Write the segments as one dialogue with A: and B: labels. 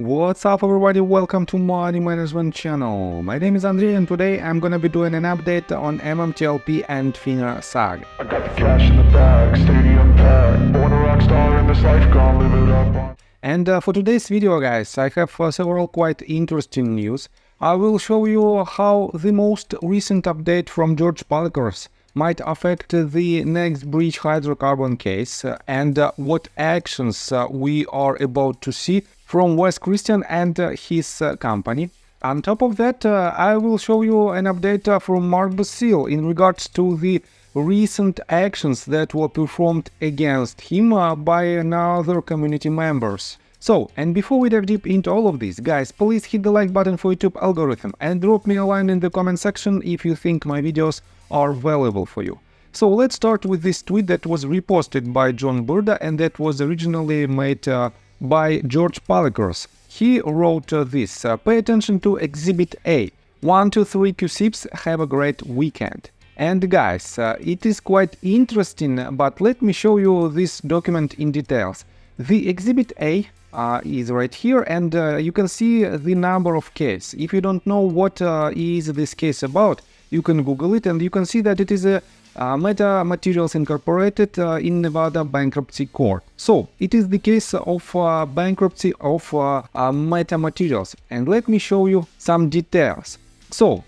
A: What's up everybody, welcome to Money Management channel. My name is Andrei and today I'm gonna be doing an update on MMTLP and FINA SAG.
B: I got the cash in the bag, stadium packed. Born a rock star in this life, gonna live it up.
A: And for today's video guys, I have several quite interesting news. I will show you how the most recent update from George Palkers might affect the next breach hydrocarbon case and what actions we are about to see from Wes Christian and his company. On top of that, I will show you an update from Mark Basile in regards to the recent actions that were performed against him by another community members. So, and before we dive deep into all of this, guys, please hit the like button for YouTube algorithm and drop me a line in the comment section if you think my videos are valuable for you. So let's start with this tweet that was reposted by John Burda and that was originally made by George Palkers. He wrote this: pay attention to Exhibit A. 1, 2, 3 QSIPs, have a great weekend. And guys, it is quite interesting, but let me show you this document in details. The Exhibit A is right here, and you can see the number of case. If you don't know what is this case about, you can Google it, and you can see that it is a Meta Materials Incorporated in Nevada bankruptcy court. So it is the case of bankruptcy of Meta Materials, and let me show you some details. So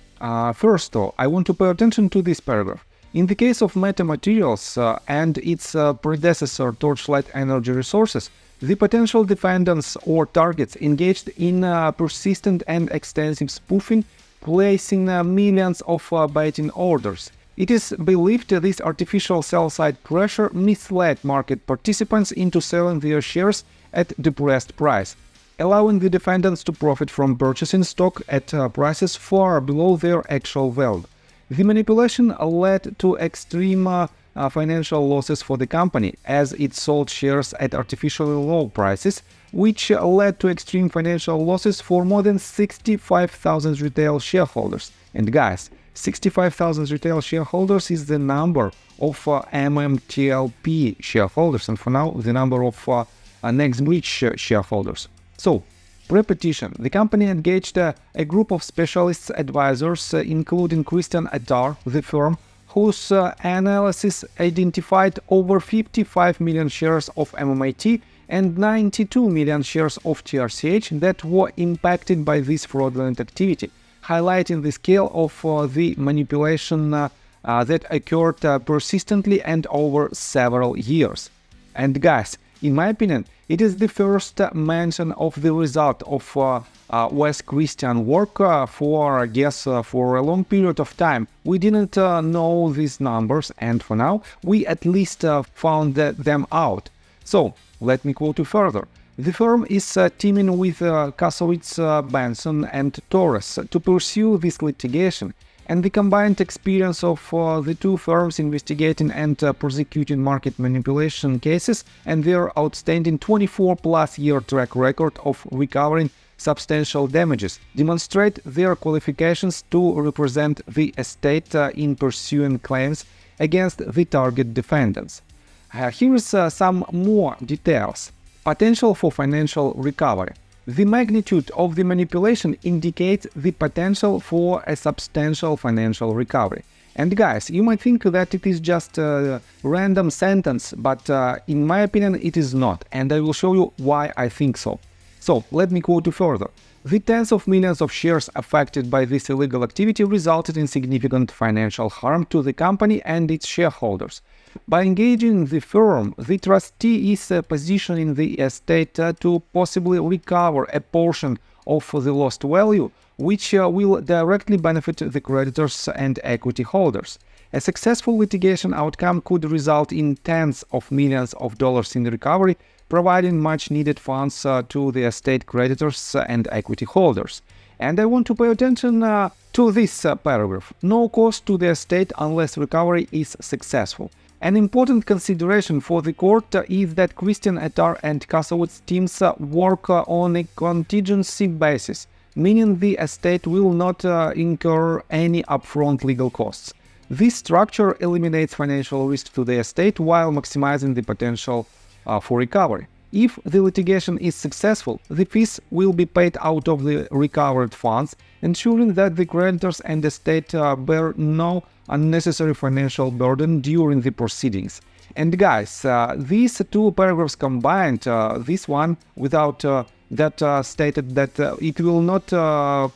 A: first of all, I want to pay attention to this paragraph. In the case of Meta Materials and its predecessor Torchlight Energy Resources, the potential defendants or targets engaged in persistent and extensive spoofing, placing millions of baiting orders. It is believed this artificial sell-side pressure misled market participants into selling their shares at depressed price, allowing the defendants to profit from purchasing stock at prices far below their actual value. The manipulation led to extreme financial losses for the company, as it sold shares at artificially low prices, which led to extreme financial losses for more than 65,000 retail shareholders. And guys, 65,000 retail shareholders is the number of MMTLP shareholders, and for now the number of next breach shareholders. So, pre-petition, the company engaged a group of specialist advisors, including Christian Attar, the firm whose analysis identified over 55 million shares of MMAT and 92 million shares of TRCH that were impacted by this fraudulent activity, highlighting the scale of the manipulation that occurred persistently and over several years. And guys, in my opinion, it is the first mention of the result of Wes Christian work for, I guess, for a long period of time. We didn't know these numbers, and for now, we at least found them out. So, let me quote you further. The firm is teaming with Kasowitz, Benson and Torres to pursue this litigation, and the combined experience of the two firms investigating and prosecuting market manipulation cases and their outstanding 24-plus year track record of recovering substantial damages demonstrate their qualifications to represent the estate in pursuing claims against the target defendants. Here is some more details. Potential for financial recovery. The magnitude of the manipulation indicates the potential for a substantial financial recovery. And guys, you might think that it is just a random sentence, but in my opinion it is not, and I will show you why I think so. So, let me quote you further. The tens of millions of shares affected by this illegal activity resulted in significant financial harm to the company and its shareholders. By engaging the firm, the trustee is positioning the estate to possibly recover a portion of the lost value, which will directly benefit the creditors and equity holders. A successful litigation outcome could result in tens of millions of dollars in recovery, providing much-needed funds to the estate creditors and equity holders. And I want to pay attention to this paragraph. No cost to the estate unless recovery is successful. An important consideration for the court is that Christian Attar and Kasowitz teams work on a contingency basis, meaning the estate will not incur any upfront legal costs. This structure eliminates financial risk to the estate while maximizing the potential for recovery. If the litigation is successful, the fees will be paid out of the recovered funds, ensuring that the creditors and the state bear no unnecessary financial burden during the proceedings. And guys, these two paragraphs combined, this one without that stated that it will not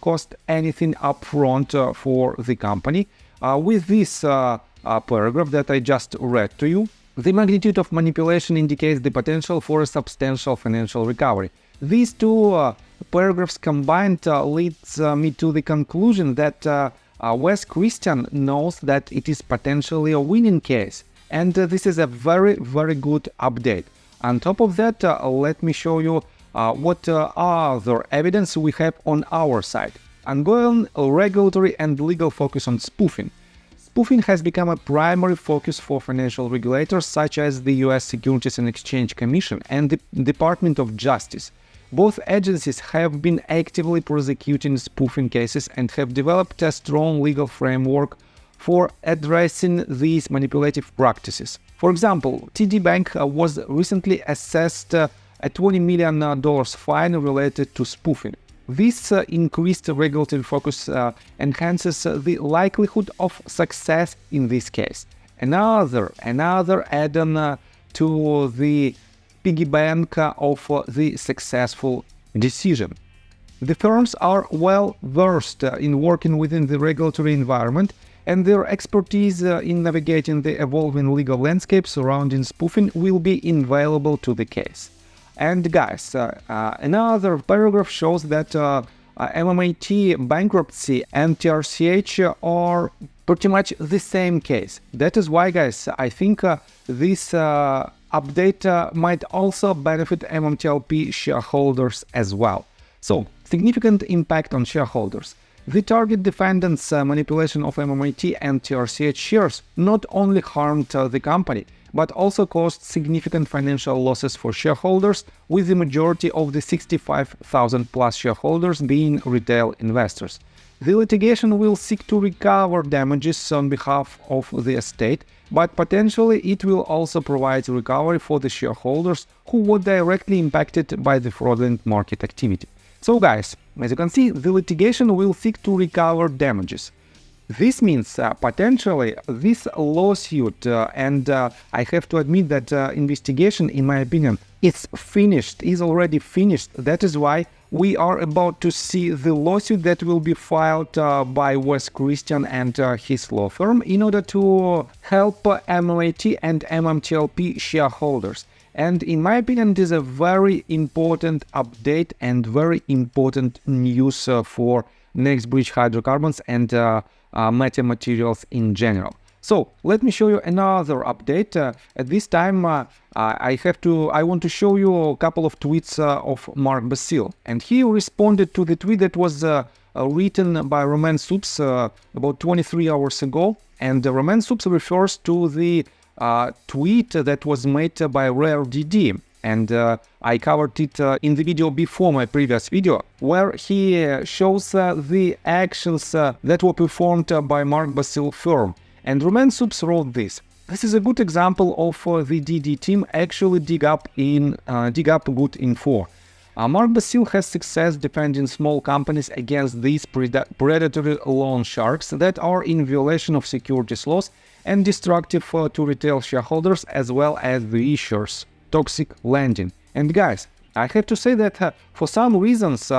A: cost anything upfront for the company. With this paragraph that I just read to you, the magnitude of manipulation indicates the potential for a substantial financial recovery. These two paragraphs combined leads me to the conclusion that Wes Christian knows that it is potentially a winning case, and this is a very good update. On top of that, let me show you what other evidence we have on our side. Ongoing regulatory and legal focus on spoofing. Spoofing has become a primary focus for financial regulators such as the US Securities and Exchange Commission and the Department of Justice. Both agencies have been actively prosecuting spoofing cases and have developed a strong legal framework for addressing these manipulative practices. For example, TD Bank was recently assessed a $20 million fine related to spoofing. This increased regulatory focus enhances the likelihood of success in this case. Another add-on to the piggy bank of the successful decision. The firms are well versed in working within the regulatory environment, and their expertise in navigating the evolving legal landscape surrounding spoofing will be invaluable to the case. And guys, another paragraph shows that MMAT bankruptcy and TRCH are pretty much the same case. That is why, guys, I think this update might also benefit MMTLP shareholders as well. So, significant impact on shareholders. The target defendants' manipulation of MMAT and TRCH shares not only harmed the company, but also caused significant financial losses for shareholders, with the majority of the 65,000 plus shareholders being retail investors. The litigation will seek to recover damages on behalf of the estate, but potentially it will also provide recovery for the shareholders who were directly impacted by the fraudulent market activity. So guys, as you can see, the litigation will seek to recover damages. This means potentially this lawsuit, and I have to admit that investigation, in my opinion, is already finished. That is why we are about to see the lawsuit that will be filed by Wes Christian and his law firm in order to help MMAT and MMTLP shareholders. And in my opinion, it is a very important update and very important news for next bridge hydrocarbons and metamaterials in general. So let me show you another update. At this time, I want to show you a couple of tweets of Mark Basile, and he responded to the tweet that was written by Roman Soups about 23 hours ago. And Roman Soups refers to the tweet that was made by RareDD, and I covered it in the video before my previous video, where he shows the actions that were performed by Mark Basile firm. And Roman Soups wrote this. This is a good example of the DD team actually dig up good info. Mark Basile has success defending small companies against these predatory loan sharks that are in violation of securities laws and destructive to retail shareholders as well as the issuers. Toxic lending. And guys, I have to say that for some reasons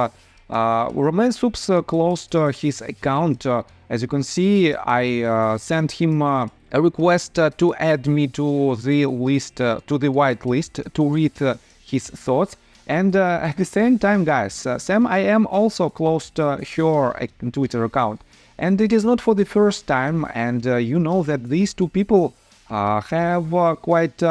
A: Roman Soups closed his account. As you can see, I sent him a request to add me to the list, to the white list, to read his thoughts. And at the same time, guys, Sam I am also closed her Twitter account. And it is not for the first time, and you know that these two people have quite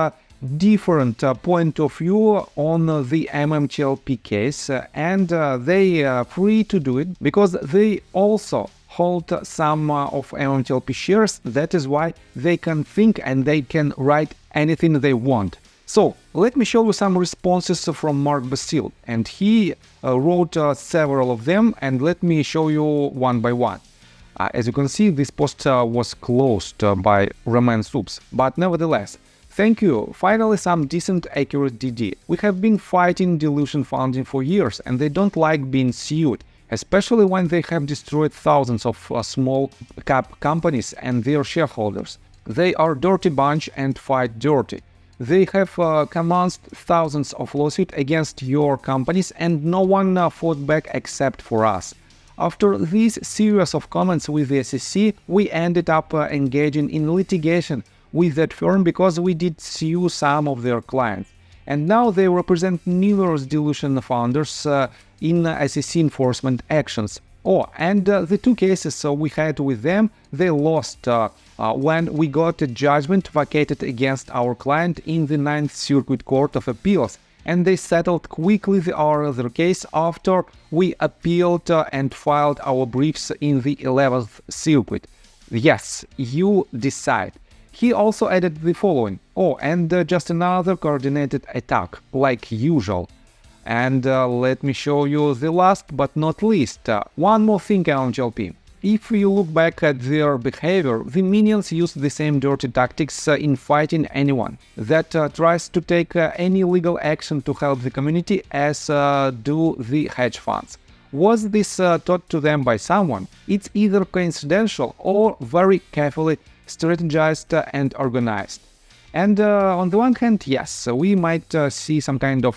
A: different point of view on the MMTLP case, and they are free to do it because they also hold some of MMTLP shares. That is why they can think and they can write anything they want. So let me show you some responses from Mark Basile, and he wrote several of them, and let me show you one by one. As you can see, this post was closed by Roman Soups, but nevertheless, Thank you. Finally, some decent accurate DD. We have been fighting dilution funding for years, and they don't like being sued, especially when they have destroyed thousands of small cap companies and their shareholders. They are dirty bunch and fight dirty. They have commenced thousands of lawsuits against your companies, and no one fought back except for us. After this series of comments with the SEC, we ended up engaging in litigation with that firm because we did sue some of their clients. And now they represent numerous dilution founders in SEC enforcement actions. Oh, and the two cases we had with them, they lost when we got a judgment vacated against our client in the 9th Circuit Court of Appeals, and they settled quickly the other case after we appealed and filed our briefs in the 11th Circuit. Yes, you decide. He also added the following: oh, and just another coordinated attack, like usual. And let me show you the last but not least. One more thing, MMTLP. If you look back at their behavior, the minions use the same dirty tactics in fighting anyone that tries to take any legal action to help the community, as do the hedge funds. Was this taught to them by someone? It's either coincidental or very carefully strategized and organized. And on the one hand, yes, we might see some kind of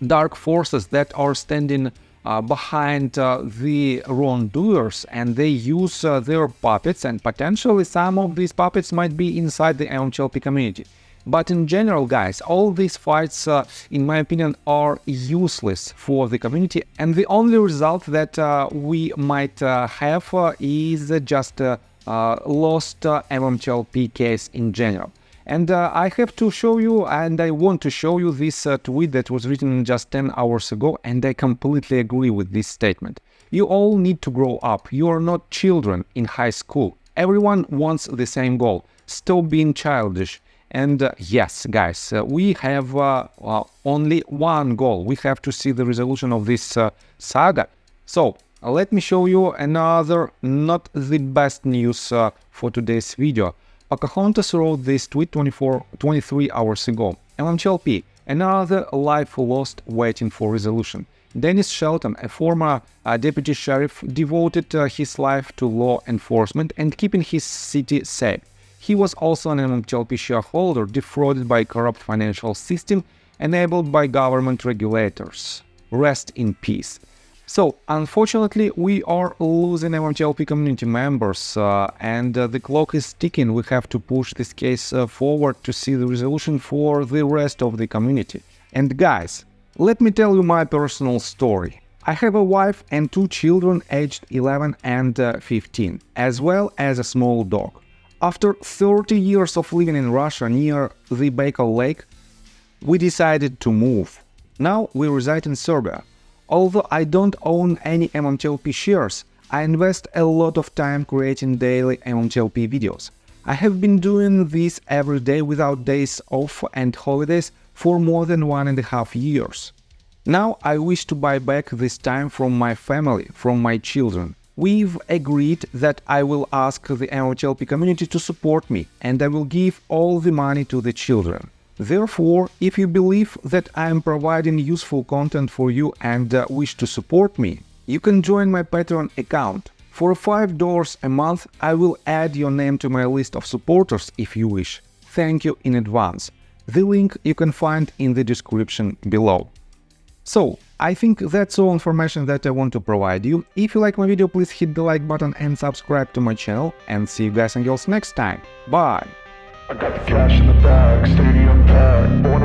A: dark forces that are standing behind the wrongdoers, and they use their puppets, and potentially some of these puppets might be inside the MMTLP community. But in general, guys, all these fights, in my opinion, are useless for the community, and the only result that we might have is just a lost MMTLP case in general. And I have to show you, and I want to show you this tweet that was written just 10 hours ago, and I completely agree with this statement. You all need to grow up. You are not children in high school. Everyone wants the same goal. Stop being childish. And yes, guys, we have only one goal. We have to see the resolution of this saga. So let me show you another not the best news for today's video. Pocahontas wrote this tweet 23 hours ago. MMTLP, another life lost waiting for resolution. Dennis Shelton, a former deputy sheriff, devoted his life to law enforcement and keeping his city safe. He was also an MMTLP shareholder defrauded by a corrupt financial system enabled by government regulators. Rest in peace. So, unfortunately, we are losing MMTLP community members, and the clock is ticking. We have to push this case forward to see the resolution for the rest of the community. And guys, let me tell you my personal story. I have a wife and two children aged 11 and 15, as well as a small dog. After 30 years of living in Russia near the Baikal Lake, we decided to move. Now we reside in Serbia. Although I don't own any MMTLP shares, I invest a lot of time creating daily MMTLP videos. I have been doing this every day without days off and holidays for more than 1.5 years. Now I wish to buy back this time from my family, from my children. We've agreed that I will ask the MMTLP community to support me, and I will give all the money to the children. Therefore, if you believe that I am providing useful content for you and wish to support me, you can join my Patreon account. For $5 a month, I will add your name to my list of supporters if you wish. Thank you in advance. The link you can find in the description below. So, I think that's all information that I want to provide you. If you like my video, please hit the like button and subscribe to my channel, and see you guys and girls next time. Bye!
B: I got the cash in the bag, stadium packed.